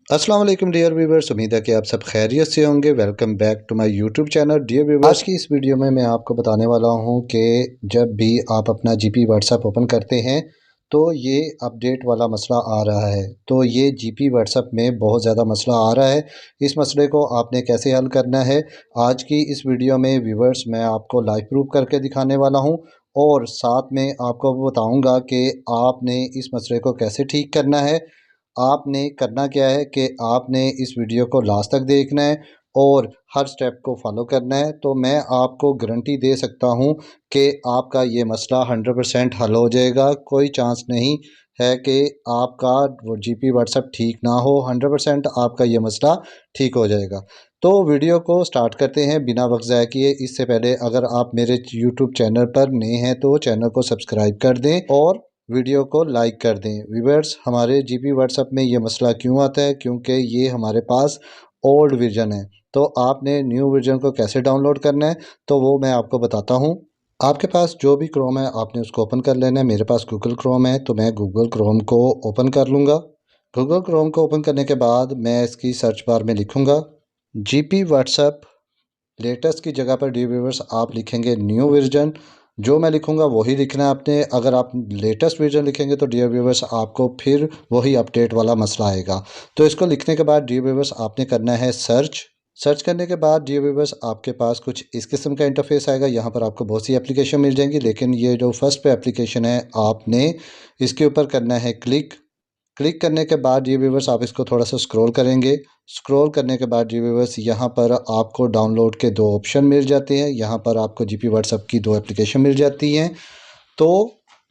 अस्सलाम वालेकुम dear viewers, उम्मीद है कि आप सब खैरियत से होंगे। Welcome back to my YouTube channel dear viewers. आज की इस वीडियो में मैं आपको बताने वाला हूं कि जब भी आप अपना जीपी व्हाट्सएप ओपन करते हैं तो ये अपडेट वाला मसला आ रहा है। तो ये जीपी व्हाट्सएप में बहुत ज़्यादा मसला आ रहा है। इस मसले को आपने कैसे हल करना है, आज की इस वीडियो में व्यूवर्स मैं आपको लाइव प्रूफ करके दिखाने वाला हूँ और साथ में आपको बताऊँगा कि आपने इस मसले को कैसे ठीक करना है। आपने करना क्या है कि आपने इस वीडियो को लास्ट तक देखना है और हर स्टेप को फॉलो करना है। तो मैं आपको गारंटी दे सकता हूं कि आपका ये मसला 100% हल हो जाएगा। कोई चांस नहीं है कि आपका वो जीपी व्हाट्सएप ठीक ना हो। 100% आपका ये मसला ठीक हो जाएगा। तो वीडियो को स्टार्ट करते हैं बिना वक्त ज़ाया किए। इससे पहले अगर आप मेरे यूट्यूब चैनल पर नए हैं तो चैनल को सब्सक्राइब कर दें और वीडियो को लाइक कर दें। व्यूअर्स, हमारे जीपी व्हाट्सएप में ये मसला क्यों आता है, क्योंकि ये हमारे पास ओल्ड वर्जन है। तो आपने न्यू वर्जन को कैसे डाउनलोड करना है तो वो मैं आपको बताता हूँ। आपके पास जो भी क्रोम है आपने उसको ओपन कर लेना है। मेरे पास गूगल क्रोम है तो मैं गूगल क्रोम को ओपन कर लूँगा। गूगल क्रोम को ओपन करने के बाद मैं इसकी सर्च बार में लिखूँगा जीपी व्हाट्सएप। लेटेस्ट की जगह पर डियर व्यूअर्स आप लिखेंगे न्यू वर्जन। जो मैं लिखूंगा वही लिखना है आपने। अगर आप लेटेस्ट वर्जन लिखेंगे तो डियर व्यूअर्स आपको फिर वही अपडेट वाला मसला आएगा। तो इसको लिखने के बाद डियर व्यूअर्स आपने करना है सर्च। सर्च करने के बाद डियर व्यूअर्स आपके पास कुछ इस किस्म का इंटरफेस आएगा। यहाँ पर आपको बहुत सी एप्लीकेशन मिल जाएंगी, लेकिन ये जो फर्स्ट पे एप्लीकेशन है आपने इसके ऊपर करना है क्लिक। क्लिक करने के बाद ये व्यूवर्स आप इसको थोड़ा सा स्क्रॉल करेंगे। स्क्रॉल करने के बाद ये व्यूवर्स यहाँ पर आपको डाउनलोड के दो ऑप्शन मिल जाते हैं। यहाँ पर आपको जीपी व्हाट्सएप की दो एप्लीकेशन मिल जाती हैं। तो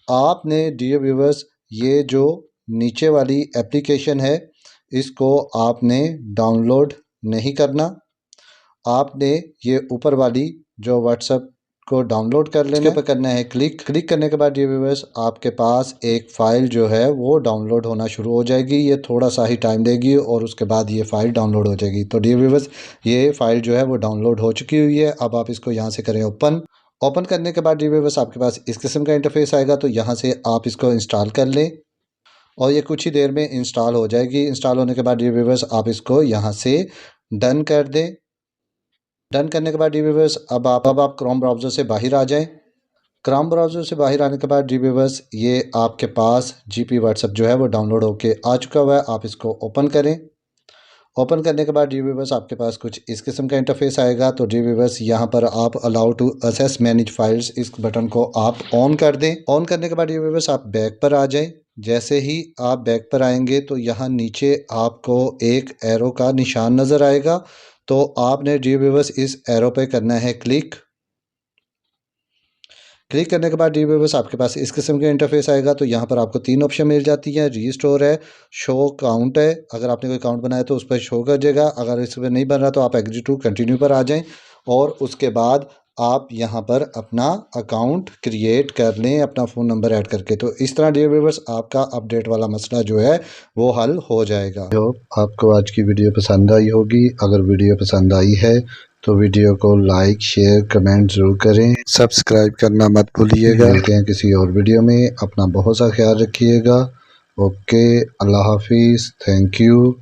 आपने डियर व्यूवर्स ये जो नीचे वाली एप्लीकेशन है इसको आपने डाउनलोड नहीं करना। आपने ये ऊपर वाली जो व्हाट्सएप को डाउनलोड कर लेना। इसके ऊपर करना है क्लिक। क्लिक करने के बाद डियर व्यूअर्स आपके पास एक फ़ाइल जो है वो डाउनलोड होना शुरू हो जाएगी। ये थोड़ा सा ही टाइम लेगी और उसके बाद ये फ़ाइल डाउनलोड हो जाएगी। तो डियर व्यूअर्स ये फ़ाइल जो है वो डाउनलोड हो चुकी हुई है। अब आप इसको यहाँ से करें ओपन। ओपन करने के बाद डियर व्यूअर्स आपके पास इस किस्म का इंटरफेस आएगा। तो यहाँ से आप इसको इंस्टॉल कर लें और ये कुछ ही देर में इंस्टॉल हो जाएगी। इंस्टॉल होने के बाद डियर व्यूअर्स आप इसको यहाँ से डन कर दें। डन करने के बाद डी व्यूअर्स अब आप क्रोम ब्राउज़र से बाहर आ जाएं। क्रोम ब्राउज़र से बाहर आने के बाद डी व्यूअर्स ये आपके पास जीपी व्हाट्सएप जो है वो डाउनलोड होके आ चुका हुआ है। आप इसको ओपन करें। ओपन करने के बाद डी व्यूअर्स आपके पास कुछ इस किस्म का इंटरफेस आएगा। तो डी व्यूअर्स यहाँ पर आप allow to access manage files इस बटन को आप ऑन कर दें। ऑन करने के बाद डी व्यूअर्स आप बैक पर आ जाएं। जैसे ही आप बैक पर आएंगे तो यहाँ नीचे आपको एक एरो का निशान नज़र आएगा। तो आपने डी व्यूअर्स इस एरो पे करना है क्लिक। क्लिक करने के बाद डी व्यूअर्स आपके पास इस किस्म का इंटरफेस आएगा। तो यहाँ पर आपको तीन ऑप्शन मिल जाती हैं। रीस्टोर है, शो काउंट है। अगर आपने कोई अकाउंट बनाया तो उस पर शो कर जाएगा। अगर इस पर नहीं बन रहा तो आप एग्जिट टू कंटिन्यू पर आ जाएं और उसके बाद आप यहाँ पर अपना अकाउंट क्रिएट कर लें अपना फ़ोन नंबर ऐड करके। तो इस तरह डियर व्यूअर्स आपका अपडेट वाला मसला जो है वो हल हो जाएगा। आपको आज की वीडियो पसंद आई होगी। अगर वीडियो पसंद आई है तो वीडियो को लाइक शेयर कमेंट ज़रूर करें। सब्सक्राइब करना मत भूलिएगा। मिलते हैं किसी और वीडियो में। अपना बहुत सा ख्याल रखिएगा। ओके, अल्लाह हाफिज़, थैंक यू।